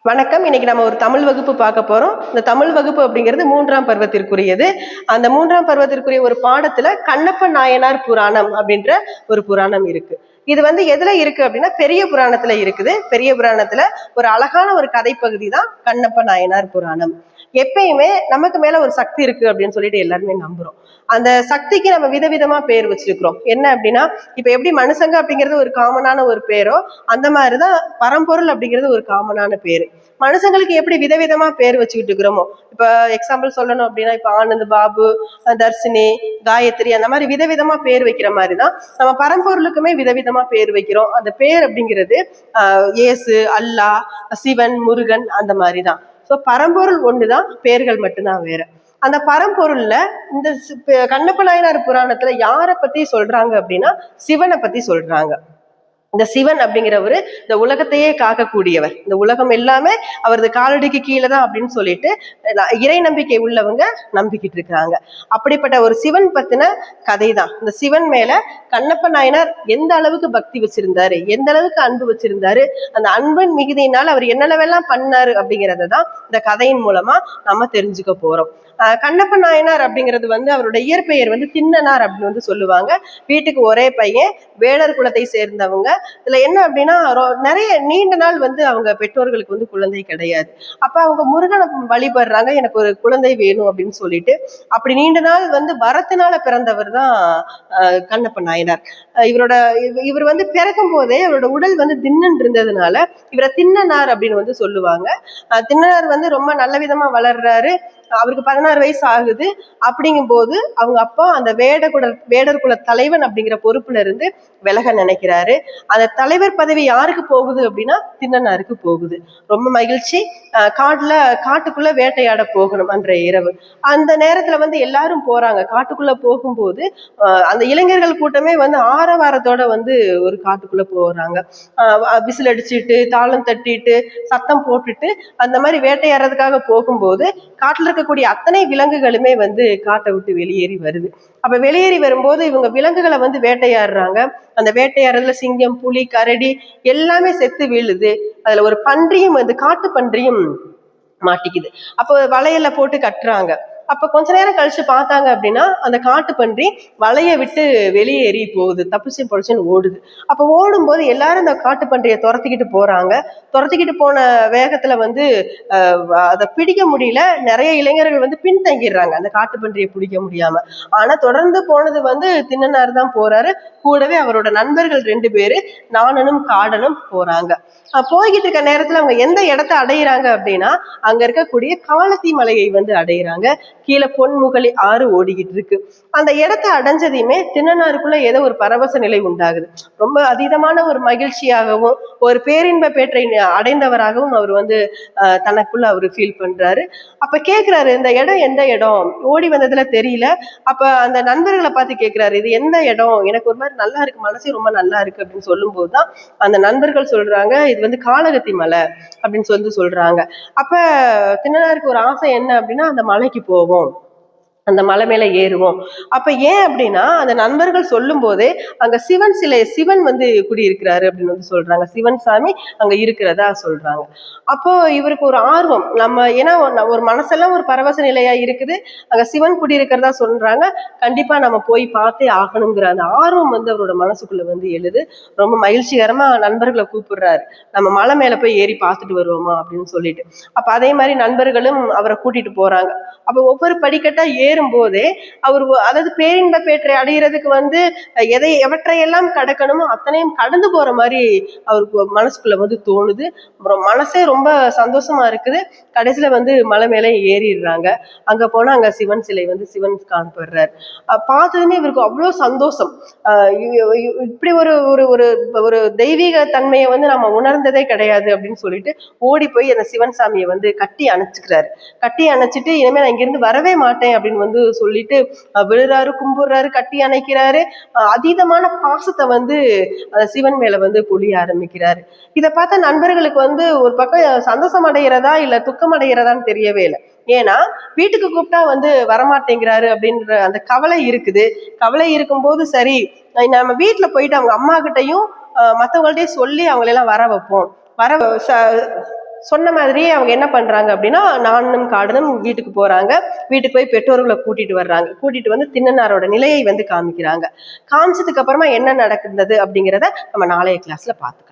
வணக்கம். இன்னைக்கு நம்ம ஒரு தமிழ் வகுப்பு பார்க்க போறோம். இந்த தமிழ் வகுப்பு அப்படிங்கிறது 3ஆம் பருவத்திற்குரியது. அந்த 3ஆம் பருவத்திற்குரிய ஒரு பாடத்துல கண்ணப்ப நாயனார் புராணம் அப்படின்ற ஒரு புராணம் இருக்கு. இது எதுல இருக்கு அப்படின்னா பெரிய புராணத்துல இருக்குது. பெரிய புராணத்துல ஒரு அழகான ஒரு கதை பகுதி தான் கண்ணப்ப நாயனார் புராணம். எப்பயுமே நமக்கு மேல ஒரு சக்தி இருக்கு அப்படின்னு சொல்லிட்டு எல்லாருமே நம்புறோம். அந்த சக்திக்கு நம்ம விதவிதமா பேர் வச்சிருக்கிறோம். என்ன அப்படின்னா, இப்ப எப்படி மனுஷங்க அப்படிங்கிறது ஒரு காமனான ஒரு பேரோ, அந்த மாதிரிதான் பரம்பொருள் அப்படிங்கிறது ஒரு காமனான பேரு. மனுஷங்களுக்கு எப்படி விதவிதமா பேர் வச்சுக்கிட்டு இருக்கிறோமோ, இப்ப எக்ஸாம்பிள் சொல்லணும் அப்படின்னா, இப்ப ஆனந்த், பாபு, தர்ஷினி, காயத்ரி, அந்த மாதிரி விதவிதமா பேர் வைக்கிற மாதிரிதான் நம்ம பரம்பொருளுக்குமே விதவிதமா பேர் வைக்கிறோம். அந்த பேர் அப்படிங்கிறது இயேசு, அல்லா, சிவன், முருகன், அந்த மாதிரிதான். ஸோ பரம்பொருள் ஒண்ணுதான், பேர்கள் மட்டும்தான் வேற. அந்த பரம்பொருள்ல இந்த கண்ணப்ப நாயனார் புராணத்துல யாரை பத்தி சொல்றாங்க அப்படின்னா, சிவனை பத்தி சொல்றாங்க. இந்த சிவன் அப்படிங்கிறவரு இந்த உலகத்தையே காக்கக்கூடியவர். இந்த உலகம் எல்லாமே அவரது காலடிக்கு கீழே தான் அப்படின்னு சொல்லிட்டு இறை நம்பிக்கை உள்ளவங்க நம்பிக்கிட்டு இருக்கிறாங்க. அப்படிப்பட்ட ஒரு சிவன் பத்தின கதை தான். இந்த சிவன் மேல கண்ணப்ப நாயனார் எந்த அளவுக்கு பக்தி வச்சிருந்தாரு, எந்த அளவுக்கு அன்பு வச்சிருந்தாரு, அந்த அன்பின் மிகுதியினால் அவர் என்னென்னவெல்லாம் பண்ணாரு அப்படிங்கிறத தான் இந்த கதையின் மூலமா நம்ம தெரிஞ்சுக்க போறோம். கண்ணப்ப நாயனார் அப்படிங்கிறது அவருடைய இயற்பெயர் தின்னனார் அப்படின்னு சொல்லுவாங்க. வீட்டுக்கு ஒரே பையன், வேடர் குலத்தை சேர்ந்தவங்க. இதுல என்ன அப்படின்னா, நிறைய நீண்ட நாள் அவங்க பெற்றோர்களுக்கு குழந்தை கிடையாது. அப்ப அவங்க முருகனை வழிபடுறாங்க, எனக்கு ஒரு குழந்தை வேணும் அப்படின்னு சொல்லிட்டு. அப்படி நீண்ட நாள் வரத்தினால பிறந்தவர் தான் கண்ணப்ப நாயனார். இவர் பிறக்கும் போதே அவரோட உடல் தின்னன் இருந்ததுனால இவரை தின்னனார் அப்படின்னு சொல்லுவாங்க. தின்னனார் ரொம்ப நல்ல விதமா வளர்றாரு. அவருக்கு 16 வயசு ஆகுது. அப்படிங்கும் போது அவங்க அப்பா அந்த வேடர் குல தலைவன் அப்படிங்கிற பொறுப்புல இருந்து விலக நினைக்கிறாரு. அந்த தலைவர் பதவி யாருக்கு போகுது அப்படின்னா தின்னனாருக்கு போகுது. ரொம்ப மகிழ்ச்சி. காட்டுக்குள்ள வேட்டையாட போகணும் அன்றைய இரவு. அந்த நேரத்துல எல்லாரும் போறாங்க. காட்டுக்குள்ள போகும்போது அந்த இளைஞர்கள் கூட்டமே ஆரவாரத்தோட ஒரு காட்டுக்குள்ள போறாங்க. விசில் அடிச்சுட்டு, தாளம் தட்டிட்டு, சத்தம் போட்டுட்டு அந்த மாதிரி வேட்டையாடுறதுக்காக போகும்போது காட்டுல இருக்கக்கூடிய அத்தனை விலங்குகளுமே காட்டை விட்டு வெளியேறி வருது. அப்ப வெளியேறி வரும்போது இவங்க விலங்குகளை வேட்டையாடுறாங்க. அந்த வேட்டையாடுறதுல சிங்கம், புலி, கரடி எல்லாமே செத்து வீழுது. அதுல ஒரு பன்றியும் காட்டு பன்றியும் மாட்டிக்குது. அப்போ வளையல போட்டு கட்டுறாங்க. அப்ப கொஞ்ச நேரம் கழிச்சு பார்த்தாங்க அப்படின்னா அந்த காட்டு பன்றி வலைய விட்டு வெளியேறி போகுது, தப்பிச்சு பொழைச்சுன்னு ஓடுது. அப்ப ஓடும்போது எல்லாரும் அந்த காட்டு பன்றியை துரத்திக்கிட்டு போறாங்க. துரத்திக்கிட்டு போன வேகத்துல அதை பிடிக்க முடியல. நிறைய இளைஞர்கள் பின்தங்கிடுறாங்க அந்த காட்டு பன்றியை பிடிக்க முடியாம. ஆனா தொடர்ந்து போனது தின்னனார் தான் போறாரு. கூடவே அவரோட நண்பர்கள் 2 பேரு, நாணனும் காடனும் போறாங்க. போய்கிட்டு இருக்க நேரத்துல அவங்க எந்த இடத்த அடையிறாங்க அப்படின்னா, அங்க இருக்கக்கூடிய காலத்தி மலையை அடையிறாங்க. கீழே பொன்முகலி ஆறு ஓடிக்கிட்டு இருக்கு. அந்த இடத்த அடைஞ்சதையுமே தின்னனாருக்குள்ள ஏதோ ஒரு பரவச நிலை உண்டாகுது. ரொம்ப அதீதமான ஒரு மகிழ்ச்சியாகவும் ஒரு பேரின்ப பேற்றை அடைந்தவராகவும் அவர் தனக்குள்ள அவர் ஃபீல் பண்றாரு. அப்ப கேட்கிறாரு, இந்த இடம் எந்த இடம், ஓடி வந்ததுல தெரியல. அப்ப அந்த நண்பர்களை பார்த்து கேட்கிறாரு, இது எந்த இடம், எனக்கு ஒரு மாதிரி நல்லா இருக்கு, மனசே ரொம்ப நல்லா இருக்கு அப்படின்னு சொல்லும் போதுதான் அந்த நண்பர்கள் சொல்றாங்க, இது காளகத்தி மலை அப்படின்னு சொல்றாங்க. அப்ப தின்னனாருக்கு ஒரு ஆசை என்ன அப்படின்னா, அந்த மலைக்கு போவோம், அந்த மலை மேல ஏறுவோம். அப்ப ஏன் அப்படின்னா அந்த நண்பர்கள் சொல்லும் போதே அங்க சிவன் சிவன் குடியிருக்கிறாரு அப்படின்னு சொல்றாங்க. சிவன் சாமி அங்க இருக்கிறதா சொல்றாங்க. அப்போ இவருக்கு ஒரு ஆர்வம், நம்ம ஏன்னா ஒரு மனசெல்லாம் ஒரு பரவச நிலையா இருக்குது, அங்க சிவன் குடியிருக்கிறதா சொல்றாங்க, கண்டிப்பா நம்ம போய் பார்த்தே ஆகணுங்கிற அந்த ஆர்வம் அவரோட மனசுக்குள்ள எழுது. ரொம்ப மகிழ்ச்சிகரமா நண்பர்களை கூப்பிடுறாரு, நம்ம மலை மேல போய் ஏறி பார்த்துட்டு வருவோமா அப்படின்னு சொல்லிட்டு. அப்ப அதே மாதிரி நண்பர்களும் அவரை கூட்டிட்டு போறாங்க. அப்ப ஒவ்வொரு படிக்கட்டா ஏறும் போதே அவர் அதாவது பேரின்ப பேற்றை அடைகிறதுக்கு எவற்றையெல்லாம் கடக்கணுமோ அத்தனையும் கடந்து போற மாதிரி அவருக்கு மனசுக்குள்ள தோணுது. அப்புறம் மனசே ரொம்ப சந்தோஷமா இருக்குது. கடைசியில மலை மேல ஏறிடுறாங்க. அங்க போனா அங்க சிவன் சிலை சிவன் காணப்படுறாரு. பார்த்ததுமே இவருக்கு அவ்வளவு சந்தோஷம். இப்படி ஒரு ஒரு ஒரு தெய்வீக தன்மையை நம்ம உணர்ந்ததே கிடையாது அப்படின்னு சொல்லிட்டு ஓடி போய் அந்த சிவன் சாமியை கட்டி அணைச்சுக்கிறாரு. கட்டி அணைச்சிட்டு இனிமே நான் இங்கிருந்து வரவே மாட்டேன் அப்படின்னு சொல்லிட்டு விழுறாரு, கும்பிடுறாரு, கட்டி அணைக்கிறாரு. அதீதமான பாசத்தை அந்த சிவன் மேல பொழிய ஆரம்பிக்கிறாரு. இதை பார்த்த நண்பர்களுக்கு ஒரு பக்கம் சந்தோஷம் அடைகிறதா இல்ல துக்கம் அடைகிறதான்னு தெரியவே இல்லை. ஏன்னா வீட்டுக்கு கூப்பிட்டா வரமாட்டேங்கிறாரு அப்படின்ற அந்த கவலை இருக்குது. கவலை இருக்கும்போது சரி, நம்ம வீட்டுல போயிட்டு அவங்க அம்மா கிட்டையும் மற்றவங்கள்ட்டையும் சொல்லி அவங்களெல்லாம் வர வைப்போம். சொன்ன மாதிரியே அவங்க என்ன பண்றாங்க அப்படின்னா, நானும் காடனும் வீட்டுக்கு போறாங்க. வீட்டுக்கு போய் பெற்றோர்களை கூட்டிட்டு வர்றாங்க. கூட்டிட்டு வந்து திண்ணனாரோட நிலையை வந்து காமிக்கிறாங்க. காமிச்சதுக்கு அப்புறமா என்ன நடக்குது அப்படிங்கிறத நம்ம நாளைய கிளாஸ்ல பார்த்துக்கலாம்.